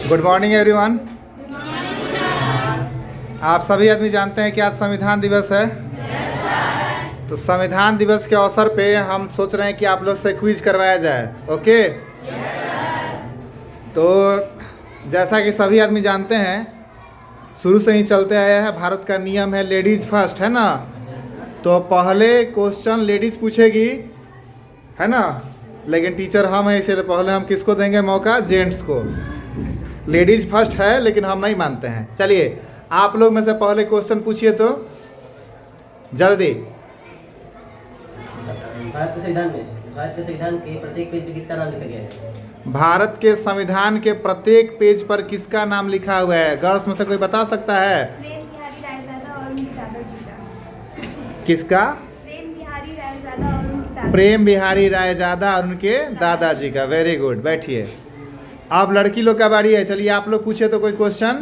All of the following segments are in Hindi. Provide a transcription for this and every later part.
Good morning everyone. आप सभी आदमी जानते हैं कि आज संविधान दिवस है। तो संविधान दिवस के अवसर पे हम सोच रहे हैं कि आप लोग से क्विज करवाया जाए। ओके। तो जैसा कि सभी आदमी जानते हैं, शुरू से ही चलते आया है, भारत का नियम है लेडीज़ फर्स्ट, है ना। तो पहले क्वेश्चन लेडीज़ पूछेगी, है ना, लेकिन टीचर हम हैं, इसलिए पहले हम किसको देंगे मौका? जेंट्स को। लेडीज़ फर्स्ट है लेकिन हम नहीं मानते हैं। चलिए आप लोग में से पहले क्वेश्चन पूछिए तो जल्दी। भारत के संविधान के प्रत्येक पेज पर किसका नाम लिखा गया है? भारत के संविधान के प्रत्येक पेज पर किसका नाम लिखा हुआ है? गर्ल्स में से कोई बता सकता है? प्रेम बिहारी रायजादा और उनके दादाजी का। किसका? प्रेम बिहारी रायजादा और उनके दादाजी। प्रेम बिहारी रायजादा और उनके दादाजी का। Very good. बैठिए। अब लड़की लोग का बारी है। चलिए आप लोग पूछे तो कोई क्वेश्चन।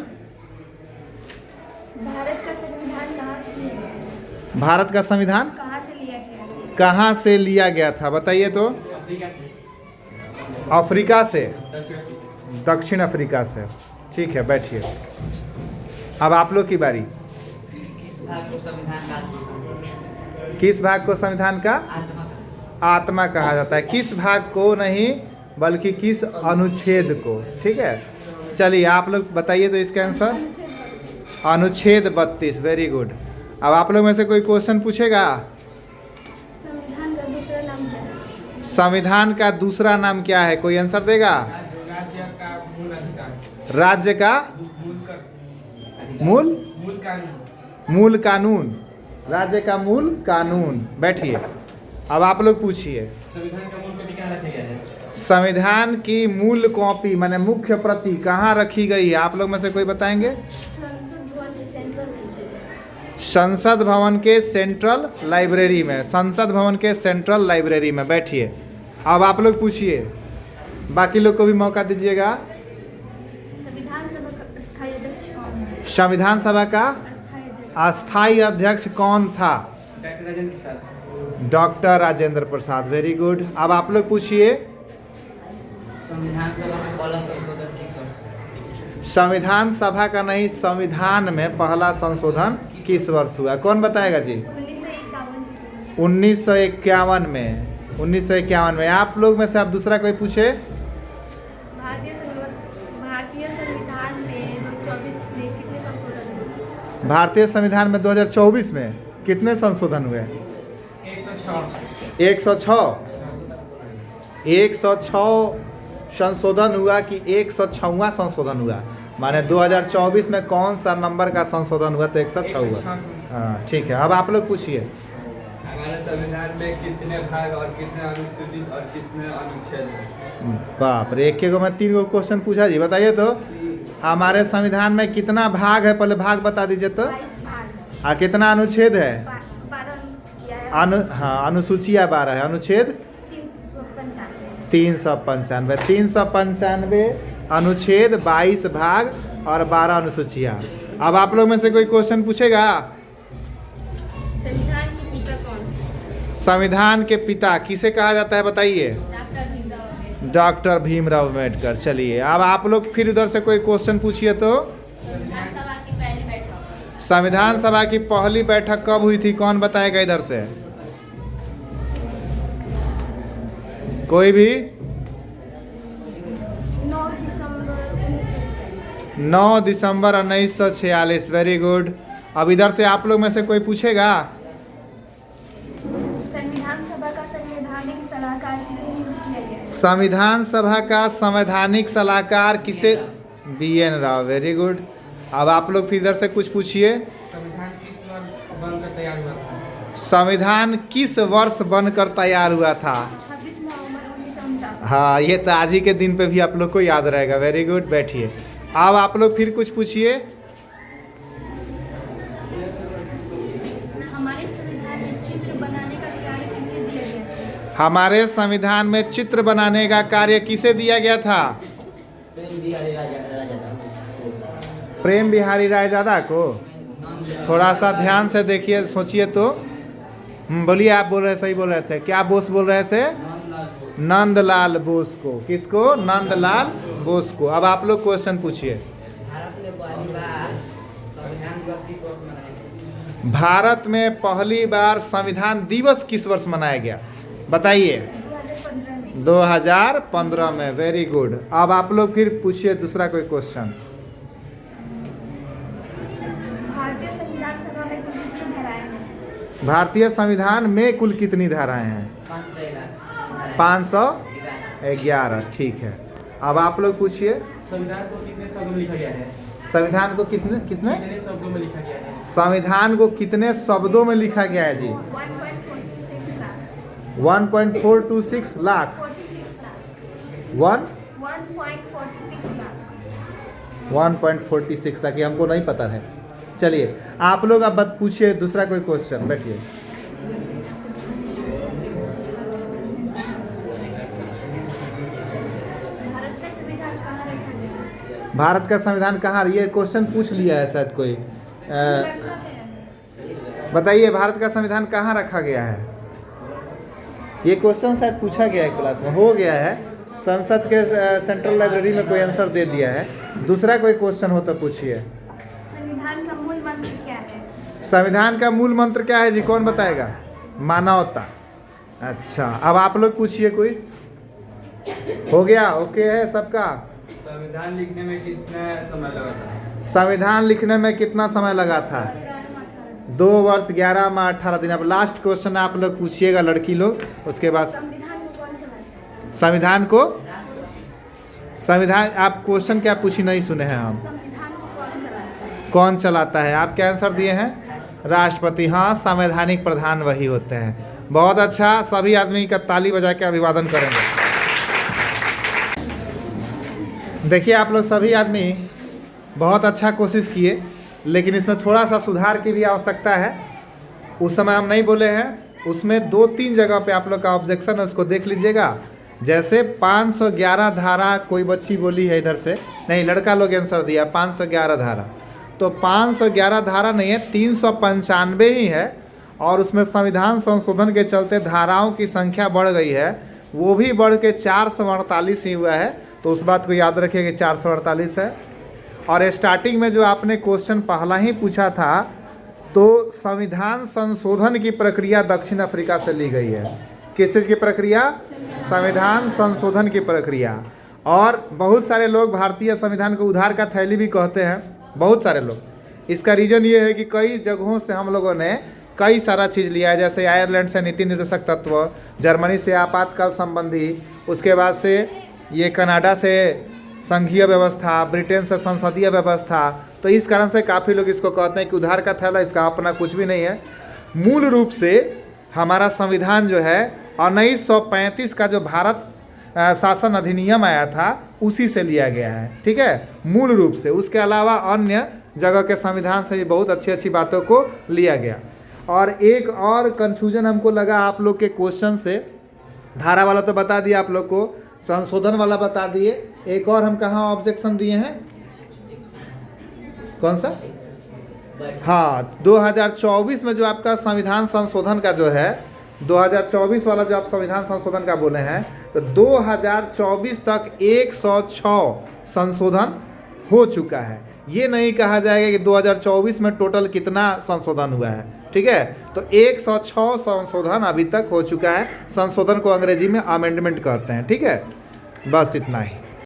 भारत का संविधान कहाँ से लिया गया? भारत का संविधान कहाँ से लिया गया? कहाँ से लिया गया था बताइए तो। अफ्रीका से। दक्षिण अफ्रीका से। ठीक है, बैठिए। अब आप लोग की बारी। किस भाग को संविधान का आत्मा कहा जाता है? किस भाग को नहीं बल्कि किस अनुच्छेद को। ठीक है, चलिए आप लोग बताइए तो इसका आंसर अनुच्छेद 32। Very good. अब आप लोग में से कोई क्वेश्चन पूछेगा? संविधान का दूसरा नाम क्या है? संविधान का दूसरा नाम क्या है? कोई आंसर देगा? राज्य का मूल कानून। राज्य का मूल कानून। बैठिए। अब आप लोग पूछिए। संविधान की मूल कॉपी माने मुख्य प्रति कहाँ रखी गई है? आप लोग में से कोई बताएंगे? संसद भवन के सेंट्रल लाइब्रेरी में। संसद भवन के सेंट्रल लाइब्रेरी में। बैठिए। अब आप लोग पूछिए, बाकी लोग को भी मौका दीजिएगा। संविधान सभा का स्थायी अध्यक्ष कौन है? संविधान सभा का अस्थायी अध्यक्ष कौन था? Doctor Rajendra Prasad. Very good. अब आप लोग पूछिए। संविधान सभा में पहला संशोधन किस वर्ष? संविधान सभा का नहीं, संविधान में पहला संशोधन किस वर्ष हुआ? कौन बताएगा जी? 1951 में। 1951 में। आप लोग में से आप दूसरा कोई पूछे? भारतीय संविधान में 2024 में कितने संशोधन हुए? भारतीय संविधान में 2024 में कितने संशोधन हुए? 106। 106 संशोधन हुआ कि 106वां संशोधन हुआ? माने 2024 में कौन सा नंबर का संशोधन हुआ? तो 106 हुआ। हाँ, ठीक है। अब आप लोग पूछिए। हमारे संविधान में कितने भाग और कितने अनुसूचित और कितने अनुच्छेद हैं? बाप रे, एक में 3 गो क्वेश्चन पूछा जी। बताइए तो हमारे संविधान में कितना भाग है? पहले भाग बता दीजिए तो। 22 भाग। कितना अनुच्छेद है? 12 अनुसूचियाँ हैं। हाँ, अनुसूचियाँ 12 है। अनुच्छेद 395। 395 अनुच्छेद, 22 भाग और 12 अनुसूचियाँ। अब आप लोग में से कोई क्वेश्चन पूछेगा? संविधान के पिता कौन? संविधान के पिता किसे कहा जाता है बताइए? डॉक्टर भीमराव अम्बेडकर। चलिए अब आप लोग फिर उधर से कोई क्वेश्चन पूछिए तो। संविधान सभा की पहली बैठक। संविधान सभा की पहली बैठक कब हुई थी? कौन बताएगा इधर से? कोई भी? 9 दिसंबर 1946। Very good. अब इधर से आप लोग में से कोई पूछेगा? संविधान सभा का संवैधानिक सलाहकार किसे नियुक्त किया गया? संविधान सभा का संवैधानिक सलाहकार किसे? BN राव। Very good. अब आप लोग फिर इधर से कुछ पूछिए। संविधान किस वर्ष बनकर तैयार हुआ था? संविधान किस वर्ष बनकर तैयार हुआ था? 26 नवंबर 1949। हाँ, ये तो आज ही के दिन पे भी आप लोग को याद रहेगा। Very good. बैठिए। अब आप लोग फिर कुछ पूछिए। हमारे संविधान में चित्र बनाने का कार्य किसे दिया गया था? हमारे संविधान में चित्र बनाने का कार्य किसे दिया गया था? प्रेम बिहारी रायजादा। प्रेम बिहारी रायजादा को। थोड़ा सा ध्यान से देखिए, सोचिए तो। बोलिए। आप बोल रहे, सही बोल रहे थे। क्या बोस बोल रहे थे? नंदलाल बोस को। किसको? नंदलाल बोस को। अब आप लोग क्वेश्चन पूछिए। भारत में पहली बार संविधान दिवस किस वर्ष मनाया गया? भारत में पहली बार संविधान दिवस किस वर्ष मनाया गया? बताइए। 2015 में। Very good. अब आप लोग फिर पूछिए दूसरा कोई क्वेश्चन। भारतीय संविधान सभा में कुल कितनी धाराएं हैं? भारतीय संविधान में कुल कितनी धाराएं हैं? 511। ठीक है। अब आप लोग पूछिए। संविधान को कितने शब्दों में लिखा गया है? संविधान को कितने कितने शब्दों में लिखा गया है? संविधान को कितने शब्दों में लिखा गया है जी? 1.46 लाख। 1.426 लाख। 46 लाख। 1.46 लाख। 1.46 लाख। ये हमको नहीं पता है। चलिए आप लोग अब पूछिए दूसरा कोई क्वेश्चन। बैठिए। भारत का संविधान कहाँ रखा गया? भारत का संविधान कहाँ? ये क्वेश्चन पूछ लिया है शायद कोई। रखा गया है। बताइए भारत का संविधान कहाँ रखा गया है? ये क्वेश्चन शायद पूछा गया है क्लास में, हो गया है। संसद के सेंट्रल लाइब्रेरी में कोई आंसर दे दिया है। दूसरा कोई क्वेश्चन हो तो पूछिए। संविधान का मूल मंत्र क्या है? संविधान का मूल मंत्र क्या है जी? कौन बताएगा? मानवता। अच्छा अब आप लोग पूछिए कोई। हो गया? ओके है सबका? संविधान लिखने में कितना समय लगा था? संविधान लिखने में कितना समय लगा था? 2 वर्ष 11 माह 18 दिन। अब लास्ट क्वेश्चन आप लोग पूछिएगा लड़की लोग, उसके बाद संविधान को कौन चलाता है? संविधान को। संविधान आप क्वेश्चन क्या पूछी नहीं सुने हैं हम? संविधान को कौन चलाता है? कौन चलाता है? आप क्या आंसर दिए हैं? राष्ट्रपति। हाँ, संवैधानिक प्रधान वही होते हैं। बहुत अच्छा। सभी आदमी का ताली बजा के अभिवादन करेंगे। देखिए आप लोग सभी आदमी बहुत अच्छा कोशिश किए, लेकिन इसमें थोड़ा सा सुधार की भी आवश्यकता है। उस समय हम नहीं बोले हैं, उसमें 2-3 जगह पे आप लोग का ऑब्जेक्शन है, उसको देख लीजिएगा। जैसे 511 धारा कोई बच्ची बोली है इधर से, नहीं लड़का लोग आंसर दिया 511 धारा। तो 511 धारा नहीं है, 395 ही है। और उसमें संविधान संशोधन के चलते धाराओं की संख्या बढ़ गई है, वो भी बढ़ के 448 ही हुआ है। तो उस बात को याद रखिए कि 448 है। और स्टार्टिंग में जो आपने क्वेश्चन पहला ही पूछा था, तो संविधान संशोधन की प्रक्रिया दक्षिण अफ्रीका से ली गई है। किस चीज़ की प्रक्रिया? संविधान संशोधन की प्रक्रिया। और बहुत सारे लोग भारतीय संविधान को उधार का थैली भी कहते हैं, बहुत सारे लोग। इसका रीज़न ये है कि कई जगहों से हम लोगों ने कई सारा चीज़ लिया है। जैसे आयरलैंड से नीति निर्देशक तत्व, जर्मनी से आपातकाल संबंधी, उसके बाद से ये कनाडा से संघीय व्यवस्था, ब्रिटेन से संसदीय व्यवस्था। तो इस कारण से काफ़ी लोग इसको कहते हैं कि उधार का थैला, इसका अपना कुछ भी नहीं है। मूल रूप से हमारा संविधान जो है 1935 का जो भारत शासन अधिनियम आया था उसी से लिया गया है। ठीक है, मूल रूप से। उसके अलावा अन्य जगह के संविधान से भी बहुत अच्छी अच्छी बातों को लिया गया। और एक और कन्फ्यूजन हमको लगा आप लोग के क्वेश्चन से, धारा वाला तो बता दिया आप लोग को, संशोधन वाला बता दिए। एक और हम कहाँ ऑब्जेक्शन दिए हैं? कौन सा? हाँ, 2024 में जो आपका संविधान संशोधन का जो है, 2024 वाला जो आप संविधान संशोधन का बोले हैं, तो 2024 तक 106 संशोधन हो चुका है। ये नहीं कहा जाएगा कि 2024 में टोटल कितना संशोधन हुआ है। ठीक है, तो 106 संशोधन अभी तक हो चुका है। संशोधन को अंग्रेजी में अमेंडमेंट कहते हैं। ठीक है, बस इतना ही।